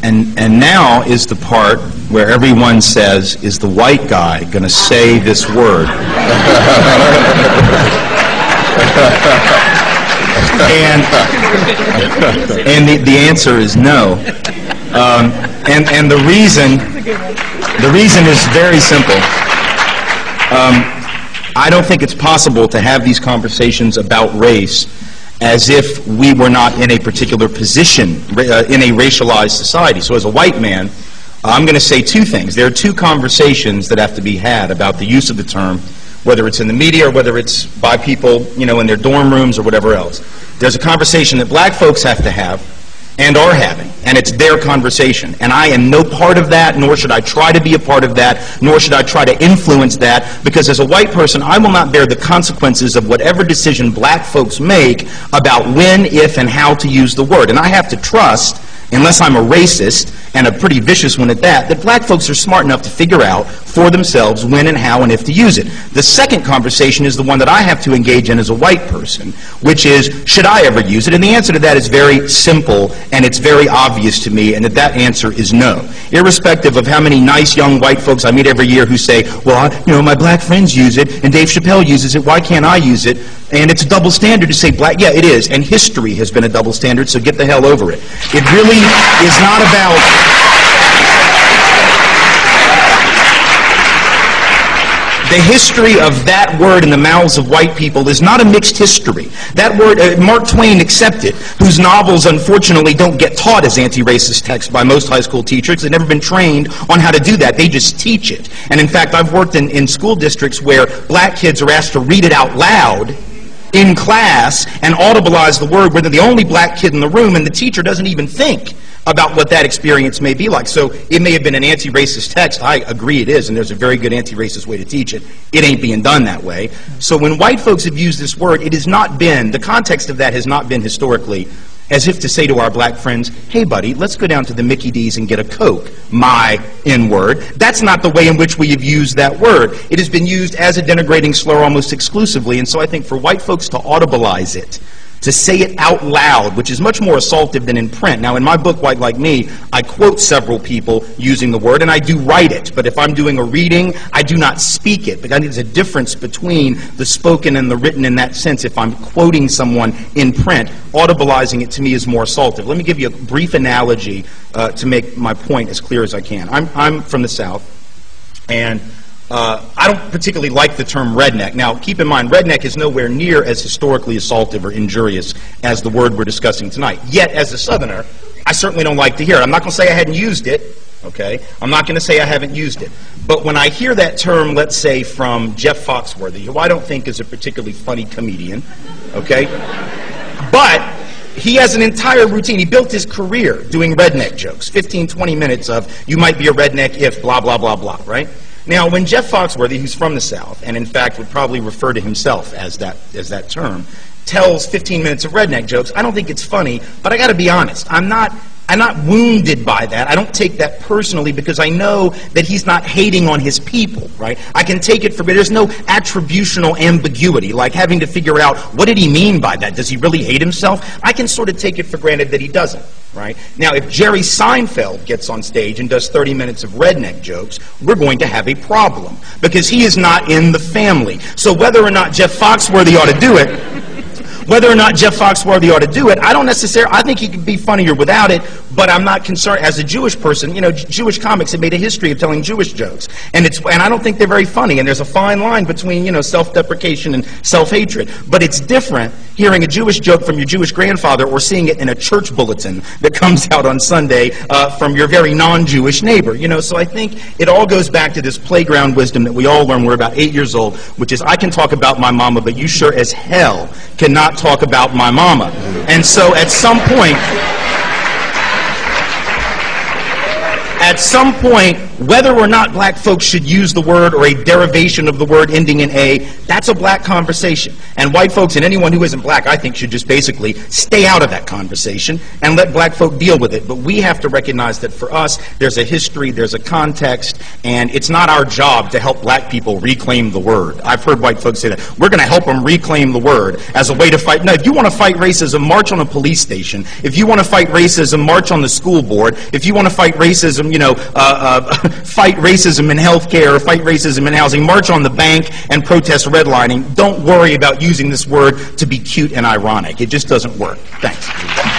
And now is the part where everyone says, is the white guy going to say this word? and the answer is no. And the reason is very simple. I don't think it's possible to have these conversations about race as if we were not in a particular position in a racialized society. So as a white man, I'm going to say two things. There are two conversations that have to be had about the use of the term, whether it's in the media or whether it's by people, you know, in their dorm rooms or whatever else. There's a conversation that black folks have to have and are having, and it's their conversation. And I am no part of that, nor should I try to be a part of that, nor should I try to influence that, because as a white person, I will not bear the consequences of whatever decision black folks make about when, if, and how to use the word. And I have to trust, unless I'm a racist, and a pretty vicious one at that black folks are smart enough to figure out for themselves when and how and if to use it. The second conversation is the one that I have to engage in as a white person, which is, should I ever use it? And the answer to that is very simple, and it's very obvious to me, and that answer is no. Irrespective of how many nice young white folks I meet every year who say, well, you know, my black friends use it, and Dave Chappelle uses it, why can't I use it? And it's a double standard to say black, yeah, it is, and history has been a double standard, so get the hell over it. It really is not about... The history of that word in the mouths of white people is not a mixed history. That word, Mark Twain accepted, whose novels unfortunately don't get taught as anti-racist texts by most high school teachers. They've never been trained on how to do that. They just teach it. And in fact, I've worked in school districts where black kids are asked to read it out loud in class and audibilize the word where they're the only black kid in the room, and the teacher doesn't even think about what that experience may be like. So it may have been an anti-racist text. I agree it is, and there's a very good anti-racist way to teach it. It ain't being done that way. So when white folks have used this word, it has not been, the context of that has not been historically as if to say to our black friends, hey buddy, let's go down to the Mickey D's and get a Coke, my N-word. That's not the way in which we have used that word. It has been used as a denigrating slur almost exclusively, and so I think for white folks to audibilize it, to say it out loud, which is much more assaultive than in print. Now, in my book, White Like Me, I quote several people using the word, and I do write it. But if I'm doing a reading, I do not speak it. Because I think there's a difference between the spoken and the written in that sense. If I'm quoting someone in print, audibilizing it to me is more assaultive. Let me give you a brief analogy to make my point as clear as I can. I'm from the South, and I don't particularly like the term redneck. Now, keep in mind, redneck is nowhere near as historically assaultive or injurious as the word we're discussing tonight. Yet, as a Southerner, I certainly don't like to hear it. I'm not going to say I hadn't used it, okay? I'm not going to say I haven't used it. But when I hear that term, let's say, from Jeff Foxworthy, who I don't think is a particularly funny comedian, okay? But he has an entire routine. He built his career doing redneck jokes, 15, 20 minutes of, you might be a redneck if blah, blah, blah, blah, right? Now, when Jeff Foxworthy, who's from the South, and in fact would probably refer to himself as that term, tells 15 minutes of redneck jokes, I don't think it's funny, but I got to be honest, I'm not wounded by that. I don't take that personally because I know that he's not hating on his people, right? I can take it for, but there's no attributional ambiguity, like having to figure out, what did he mean by that? Does he really hate himself? I can sort of take it for granted that he doesn't, right? Now, if Jerry Seinfeld gets on stage and does 30 minutes of redneck jokes, we're going to have a problem because he is not in the family. So whether or not Jeff Foxworthy ought to do it, I don't necessarily, I think he could be funnier without it, but I'm not concerned. As a Jewish person, you know, Jewish comics have made a history of telling Jewish jokes, and I don't think they're very funny, and there's a fine line between, you know, self-deprecation and self-hatred. But it's different hearing a Jewish joke from your Jewish grandfather or seeing it in a church bulletin that comes out on Sunday from your very non-Jewish neighbor, you know. So I think it all goes back to this playground wisdom that we all learn when we're about 8 years old, which is, I can talk about my mama, but you sure as hell cannot talk about my mama. And so at some point, Whether or not black folks should use the word or a derivation of the word ending in A, that's a black conversation. And white folks and anyone who isn't black, I think, should just basically stay out of that conversation and let black folk deal with it. But we have to recognize that for us, there's a history, there's a context, and it's not our job to help black people reclaim the word. I've heard white folks say that. We're going to help them reclaim the word as a way to fight. No, if you want to fight racism, march on a police station. If you want to fight racism, march on the school board. If you want to fight racism, fight racism in healthcare or fight racism in housing, march on the bank and protest redlining. Don't worry about using this word to be cute and ironic. It just doesn't work. Thanks.